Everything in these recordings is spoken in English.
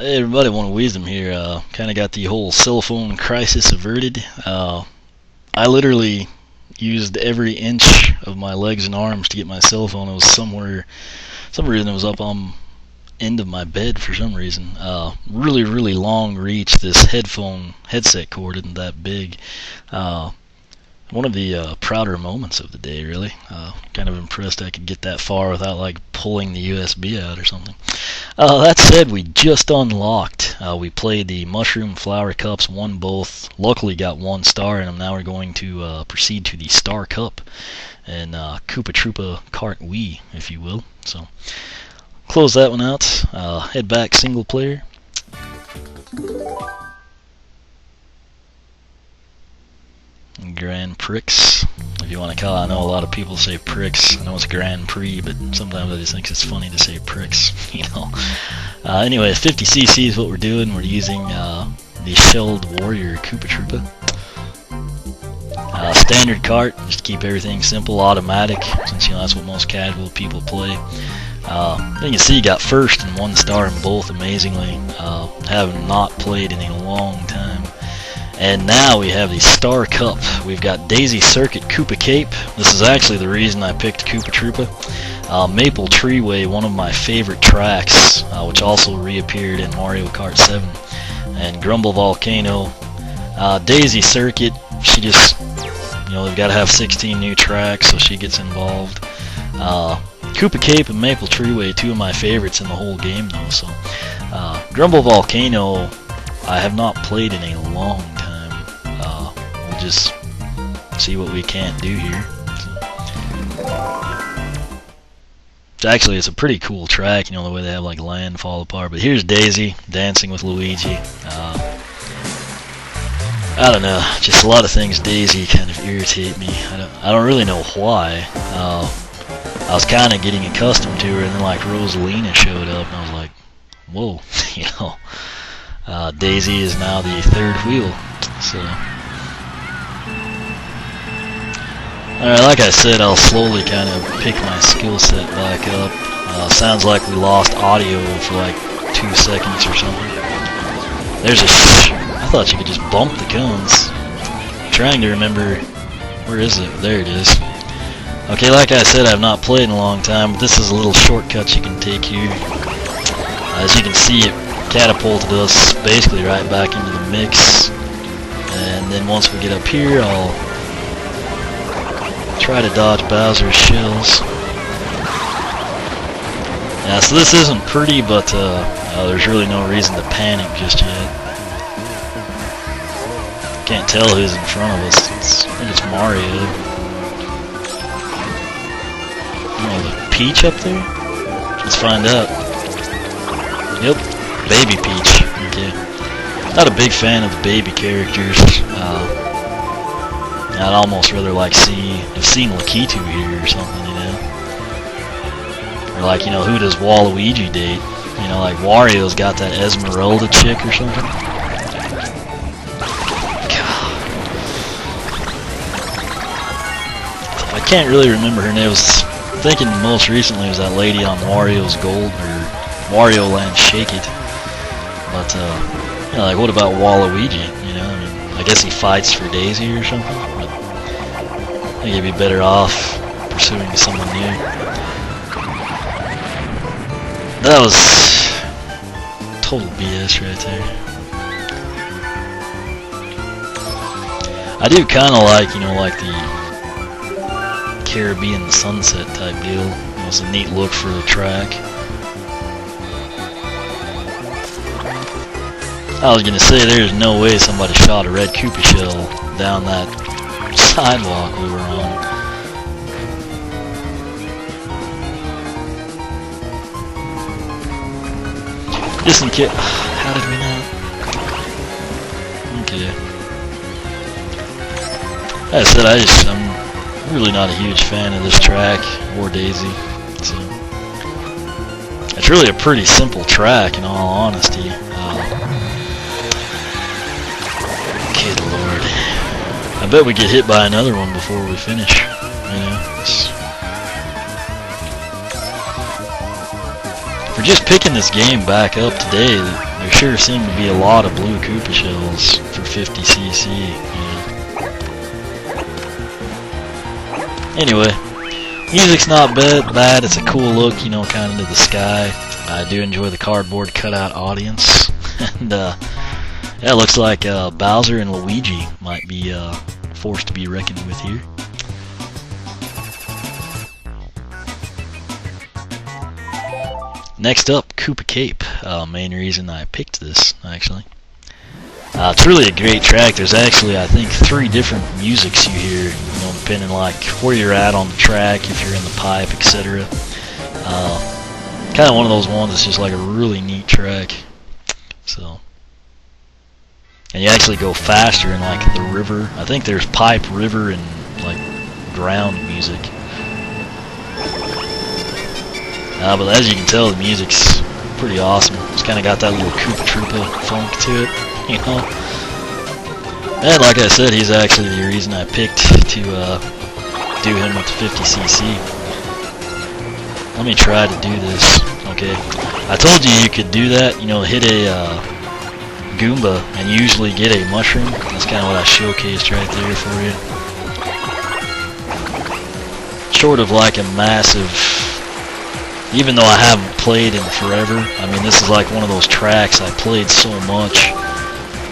Hey everybody, one of Wisdom here. Kind of got the whole cell phone crisis averted. I literally used every inch of my legs and arms to get my cell phone. It was some reason it was up on end of my bed for some reason. Really long reach. This headset cord isn't that big. One of the prouder moments of the day, really. Kind of impressed I could get that far without like pulling the USB out or something. That said, we just unlocked. We played the Mushroom Flower Cups, won both. Luckily got 1 star in them. Now we're going to proceed to the Star Cup and Koopa Troopa Kart Wii, if you will. So close that one out. Head back single player. Grand Prix, if you want to call it. I know a lot of people say Prix. I know it's Grand Prix, but sometimes I just think it's funny to say Prix, you know. Anyway, 50cc is what we're doing. We're using the Shelled Warrior Koopa Troopa. Standard kart, just to keep everything simple, automatic, since you know that's what most casual people play. You can see you got first and 1 star in both, amazingly. Have not played in a long time. And now we have the Star Cup. We've got Daisy Circuit Koopa Cape. This is actually the reason I picked Koopa Troopa. Maple Treeway, one of my favorite tracks, which also reappeared in Mario Kart 7. And Grumble Volcano. Daisy Circuit, she just, you know, they've got to have 16 new tracks, so she gets involved. Koopa Cape and Maple Treeway, 2 of my favorites in the whole game, though. So, Grumble Volcano, I have not played in a long time. We'll just see what we can't do here. Actually, it's a pretty cool track, you know, the way they have like land fall apart. But here's Daisy dancing with Luigi. I don't know, just a lot of things Daisy kind of irritate me. I don't really know why. I was kind of getting accustomed to her, and then like Rosalina showed up, and I was like, whoa, you know. Daisy is now the 3rd wheel. So, alright, like I said, I'll slowly kind of pick my skill set back up. Sounds like we lost audio for like 2 seconds or something. There's I thought you could just bump the cones. I'm trying to remember, where is it? There it is. Okay, like I said, I've not played in a long time, but this is a little shortcut you can take here. As you can see, it catapulted us basically right back into the mix. And then once we get up here, I'll try to dodge Bowser's shells. Yeah, so this isn't pretty, but there's really no reason to panic just yet. Can't tell who's in front of us. I think it's Mario. Oh, the Peach up there? Let's find out. Yep, Baby Peach. Okay. Not a big fan of the baby characters. I'd almost rather like have seen Lakitu here or something, you know. Or like, you know, who does Waluigi date? You know, like Wario's got that Esmeralda chick or something. I can't really remember her name. I was thinking most recently was that lady on Wario's Gold or Wario Land Shake It. But you know, like what about Waluigi? You know, I mean, I guess he fights for Daisy or something. But I think he'd be better off pursuing someone new. That was total BS right there. I do kind of like, you know, like the Caribbean sunset type deal. It was a neat look for the track. I was gonna say there's no way somebody shot a red Koopa shell down that sidewalk we were on. Just in case. How did we not? Okay. Like I said, I'm really not a huge fan of this track or Daisy. So it's really a pretty simple track, in all honesty. Good lord. I bet we get hit by another one before we finish. You know, if we're just picking this game back up today, there sure seem to be a lot of blue Koopa shells for 50cc, you know. Anyway, music's not bad. It's a cool look, you know, kind of to the sky. I do enjoy the cardboard cutout audience. And yeah, it looks like Bowser and Luigi might be forced to be reckoned with here. Next up, Koopa Cape. Main reason I picked this, actually. It's really a great track. There's actually, I think, 3 different musics you hear, you know, depending like where you're at on the track, if you're in the pipe, etc. Kind of one of those ones that's just like a really neat track. So, and you actually go faster in like the river. I think there's pipe, river, and like ground music. But as you can tell, the music's pretty awesome. It's kind of got that little Koopa Troopa funk to it, you know. And like I said, he's actually the reason I picked to do him with the 50cc. Let me try to do this. Okay, I told you could do that. You know, hit a Goomba and usually get a mushroom. That's kind of what I showcased right there for you. Sort of like a massive. Even though I haven't played in forever, I mean, this is like one of those tracks I played so much,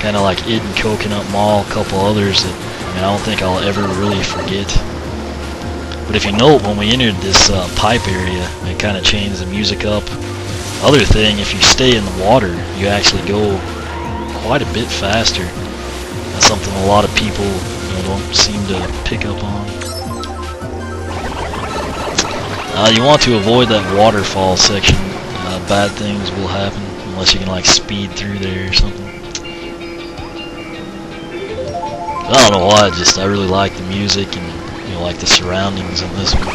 kind of like it and Coconut Mall, a couple others that I mean, I don't think I'll ever really forget. But if you note, when we entered this pipe area, it kind of changed the music up. Other thing, if you stay in the water, you actually go quite a bit faster. That's something a lot of people, you know, don't seem to pick up on. You want to avoid that waterfall section. Bad things will happen unless you can like speed through there or something. I don't know why. I really like the music and, you know, like the surroundings in this one.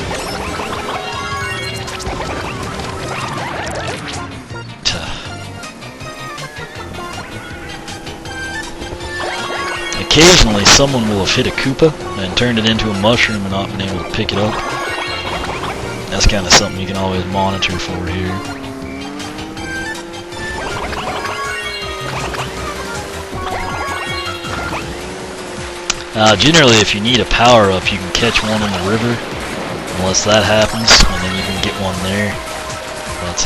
Occasionally, someone will have hit a Koopa and turned it into a mushroom and not been able to pick it up. That's kind of something you can always monitor for here. Generally, if you need a power-up, you can catch one in the river, unless that happens, and then you can get one there. But,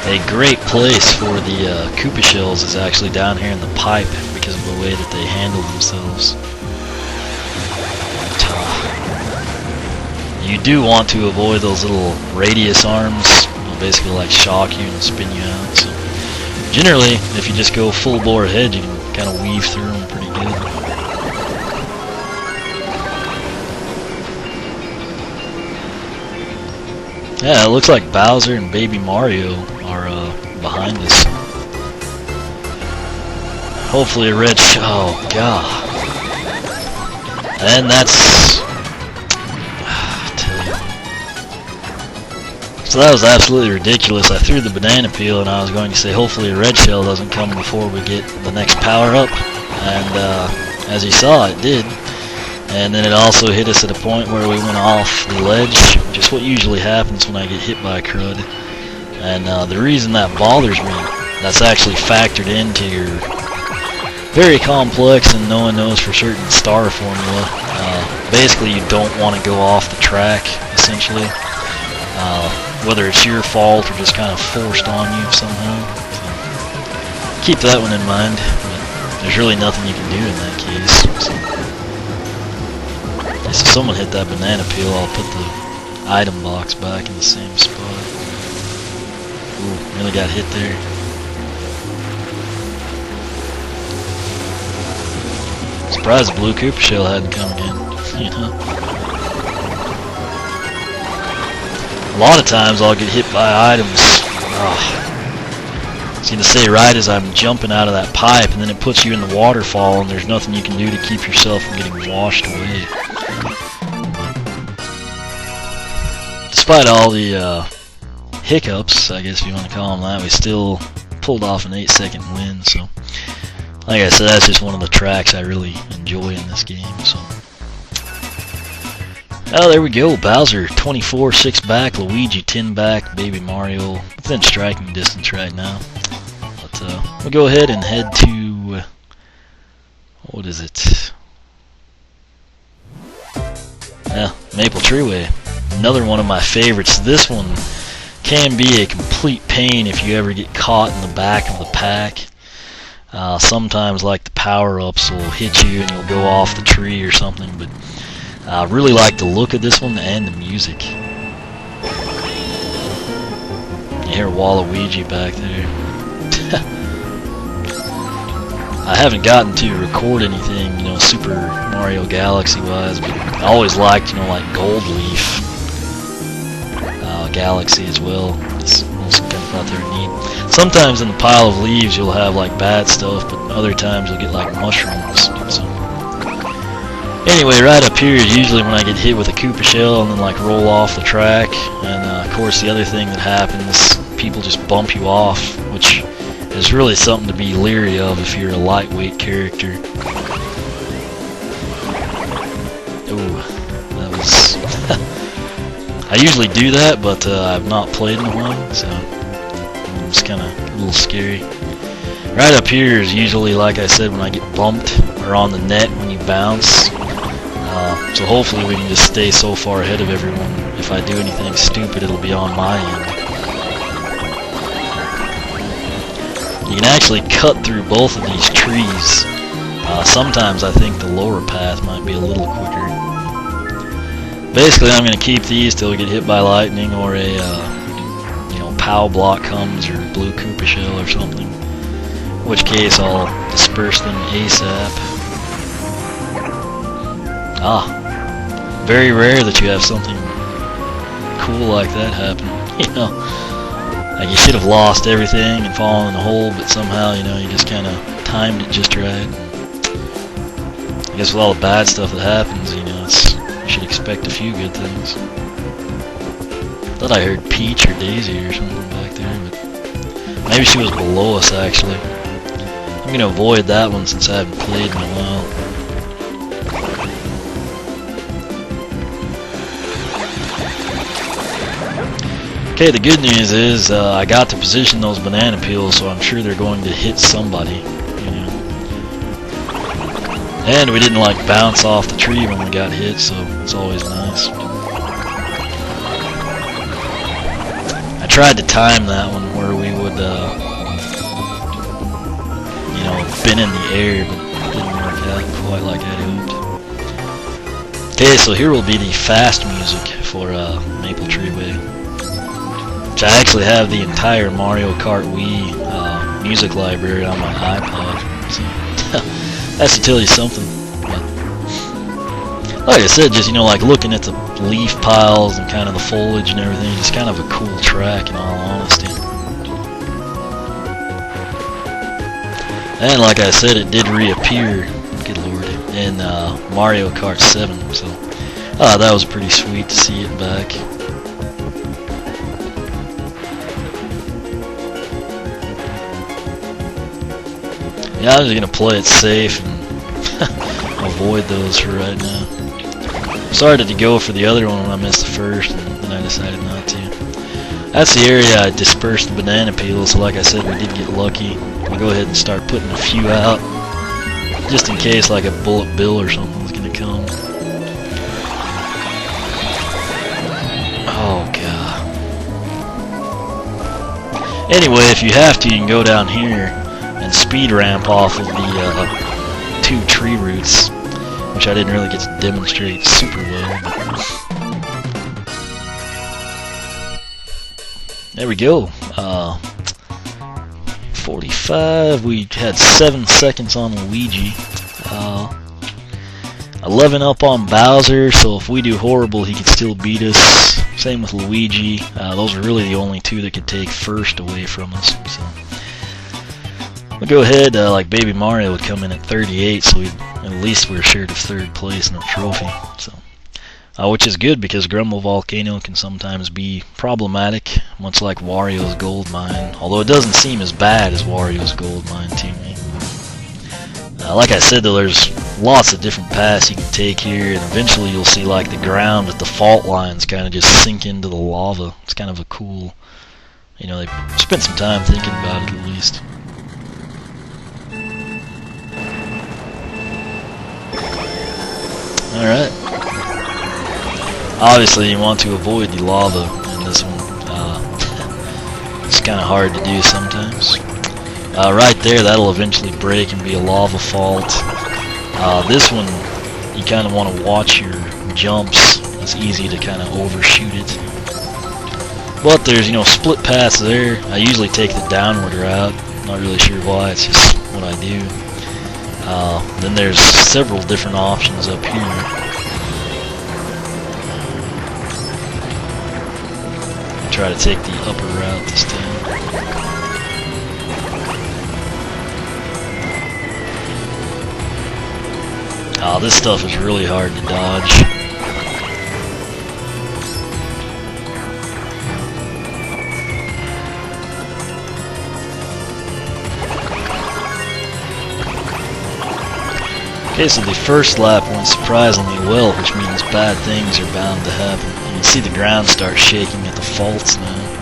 a great place for the Koopa shells is actually down here in the pipe because of the way that they handle themselves. You do want to avoid those little radius arms, they'll basically like shock you and spin you out. So generally, if you just go full bore ahead, you can kind of weave through them pretty good. Yeah, it looks like Bowser and Baby Mario are behind us. Hopefully a red oh god. And that's so that was absolutely ridiculous. I threw the banana peel and I was going to say hopefully a red shell doesn't come before we get the next power up, and as you saw, it did. And then it also hit us at a point where we went off the ledge, which is what usually happens when I get hit by a crud. And the reason that bothers me, that's actually factored into your very complex and no one knows for certain star formula. Basically, you don't want to go off the track, essentially. Whether it's your fault or just kind of forced on you somehow. So keep that one in mind, but there's really nothing you can do in that case. So if someone hit that banana peel, I'll put the item box back in the same spot. Ooh, really got hit there. Surprised the blue Koopa shell hadn't come again, you know? A lot of times I'll get hit by items. I was going to say right as I'm jumping out of that pipe, and then it puts you in the waterfall and there's nothing you can do to keep yourself from getting washed away. Despite all the hiccups, I guess if you want to call them that, we still pulled off an 8-second win. So like I said, that's just one of the tracks I really enjoy in this game. So Oh, there we go. Bowser 24, 6 back, Luigi 10 back, Baby Mario within striking distance right now. But we'll go ahead and head to, what is it? Yeah, Maple Treeway. Another one of my favorites. This one can be a complete pain if you ever get caught in the back of the pack. Sometimes like the power-ups will hit you and you'll go off the tree or something, but I really like the look of this one and the music. You hear Waluigi back there. I haven't gotten to record anything, you know, Super Mario Galaxy wise, but I always liked, you know, like Gold Leaf Galaxy as well. It's also kind of thought they were neat. Sometimes in the pile of leaves you'll have like bad stuff, but other times you'll get like mushrooms. So anyway, right up here is usually when I get hit with a Koopa shell and then like roll off the track. And of course the other thing that happens, people just bump you off, which is really something to be leery of if you're a lightweight character. Ooh, that was... I usually do that, but I've not played in a while, so it's kind of a little scary. Right up here is usually, like I said, when I get bumped or on the net when you bounce. So hopefully we can just stay so far ahead of everyone. If I do anything stupid, it'll be on my end. You can actually cut through both of these trees. Sometimes I think the lower path might be a little quicker. Basically, I'm going to keep these till we get hit by lightning or a you know, POW block comes or blue Koopa shell or something. In which case I'll disperse them ASAP. Ah, very rare that you have something cool like that happen. You know, like you should have lost everything and fallen in a hole, but somehow, you know, you just kind of timed it just right. I guess with all the bad stuff that happens, you know, you should expect a few good things. Thought I heard Peach or Daisy or something back there, but maybe she was below us actually. I'm going to avoid that one since I haven't played in a while. Okay, the good news is I got to position those banana peels, so I'm sure they're going to hit somebody, you know. And we didn't like bounce off the tree when we got hit, so it's always nice. I tried to time that one where we would, you know, been in the air, but it didn't work out quite like I'd hoped. Okay, so here will be the fast music for Maple Treeway. I actually have the entire Mario Kart Wii music library on my iPod, so that's to tell you something. But like I said, just, you know, like looking at the leaf piles and kind of the foliage and everything, it's kind of a cool track in all honesty. And like I said, it did reappear, good lord, in Mario Kart 7, so that was pretty sweet to see it back. Yeah, I'm just going to play it safe and avoid those for right now. Started to go for the other one when I missed the first, and then I decided not to. That's the area I dispersed the banana peels, so like I said, we did get lucky. I'll go ahead and start putting a few out, just in case like a bullet bill or something's going to come. Oh, God. Anyway, if you have to, you can go down here and speed ramp off of the 2 tree roots, which I didn't really get to demonstrate super well. There we go. 45. We had 7 seconds on Luigi. 11 up on Bowser. So if we do horrible, he can still beat us. Same with Luigi. Those are really the only 2 that could take first away from us. So we'll go ahead, like Baby Mario would come in at 38, so at least we're assured of 3rd place in a trophy. So, which is good because Grumble Volcano can sometimes be problematic, much like Wario's Gold Mine, although it doesn't seem as bad as Wario's Gold Mine to me. Like I said though, there's lots of different paths you can take here, and eventually you'll see like the ground at the fault lines kind of just sink into the lava. It's kind of a cool, you know, they spent some time thinking about it at least. Alright. Obviously you want to avoid the lava in this one. It's kind of hard to do sometimes. Right there, that'll eventually break and be a lava fault. This one, you kind of want to watch your jumps. It's easy to kind of overshoot it. But there's, you know, split paths there. I usually take the downward route. Not really sure why, it's just what I do. Then there's several different options up here. Try to take the upper route this time. Oh, this stuff is really hard to dodge. Okay, so the first lap went surprisingly well, which means bad things are bound to happen. You can see the ground start shaking at the faults now.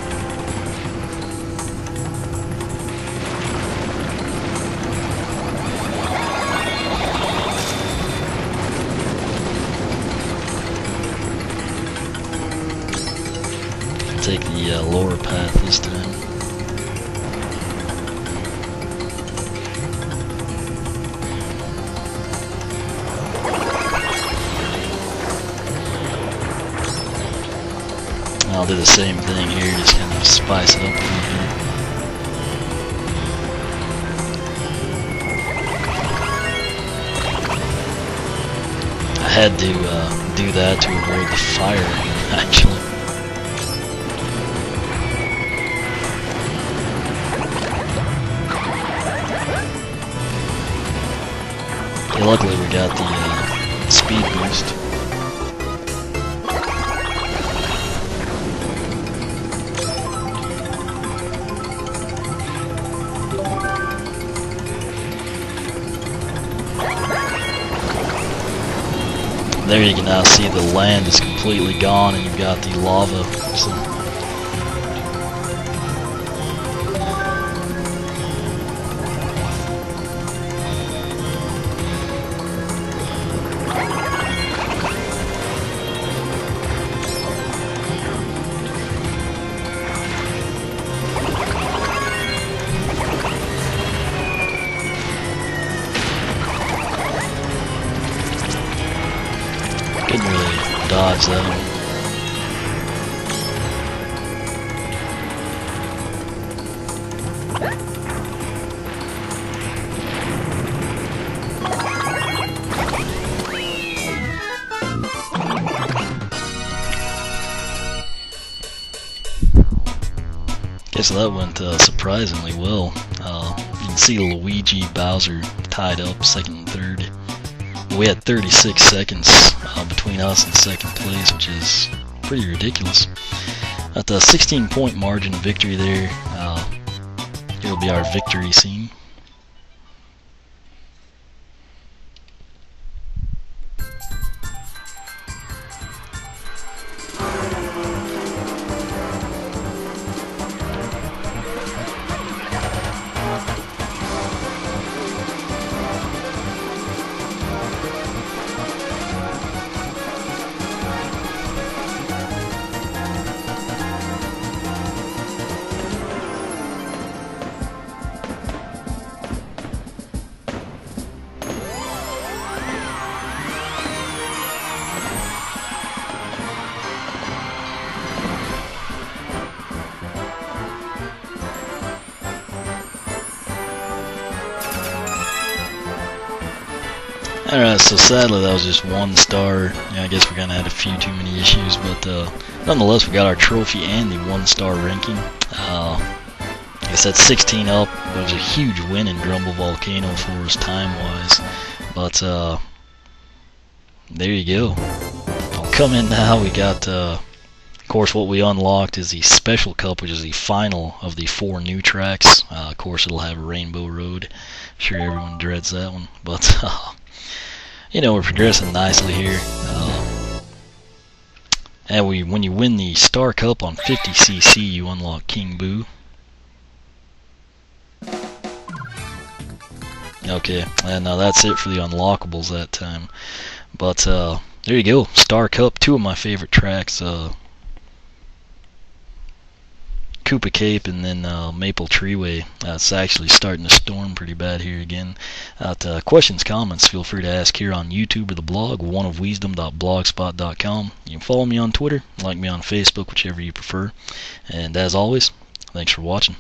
Take the lower path this time. I'll do the same thing here, just kind of spice it up a little bit. I had to do that to avoid the fire, actually. Okay, luckily we got the speed boost. There you can now see the land is completely gone and you've got the lava. So couldn't really dodge that one. Okay, so that went surprisingly well. You can see Luigi, Bowser tied up second and third. We had 36 seconds between us and second place, which is pretty ridiculous. At the 16-point margin victory there, it'll be our victory scene. Alright, so sadly that was just one star. Yeah, I guess we kind of had a few too many issues, but nonetheless we got our trophy and the 1-star ranking. I guess that's 16 up. It was a huge win in Grumble Volcano for us time-wise. But there you go. I'll come in now. We got, of course, what we unlocked is the Special Cup, which is the final of the 4 new tracks. Of course, it'll have Rainbow Road. I'm sure everyone dreads that one, but you know, we're progressing nicely here. And when you win the Star Cup on 50cc, you unlock King Boo. Okay, and that's it for the unlockables that time. But there you go, Star Cup, 2 of my favorite tracks, Koopa Cape and then Maple Treeway. It's actually starting to storm pretty bad here again. Questions, comments, feel free to ask here on YouTube or the blog, oneofwisdom.blogspot.com. You can follow me on Twitter, like me on Facebook, whichever you prefer. And as always, thanks for watching.